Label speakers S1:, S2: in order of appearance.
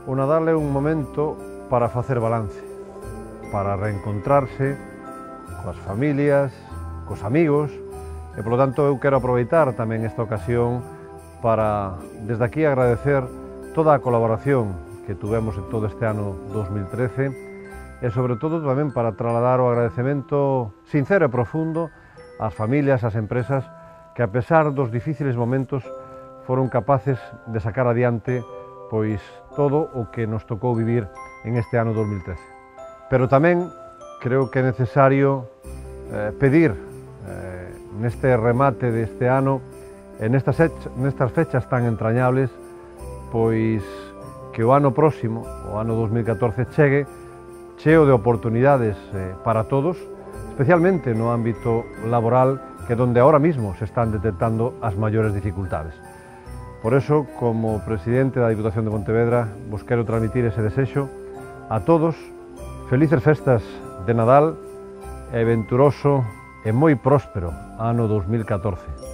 S1: O Nadal é un momento para facer balance, para reencontrarse coas familias, cos amigos, e polo tanto eu quero aproveitar tamén esta ocasión para, desde aquí, agradecer toda a colaboración que tuvemos en todo este ano 2013 e sobre todo tamén para trasladar o agradecemento sincero e profundo ás familias, ás empresas que a pesar dos difíciles momentos foron capaces de sacar adiante pois todo o que nos tocou vivir en este ano 2013. Pero tamén creo que é necesario pedir neste remate deste ano e nestas fechas tan entrañables pois que o ano próximo, o ano 2014, chegue cheo de oportunidades para todos, especialmente no ámbito laboral, que é onde ahora mismo se están detectando as maiores dificultades. Por eso, como presidente da Diputación de Pontevedra, vos quero transmitir ese desexo a todos, felices festas de Nadal e venturoso e moi próspero ano 2014.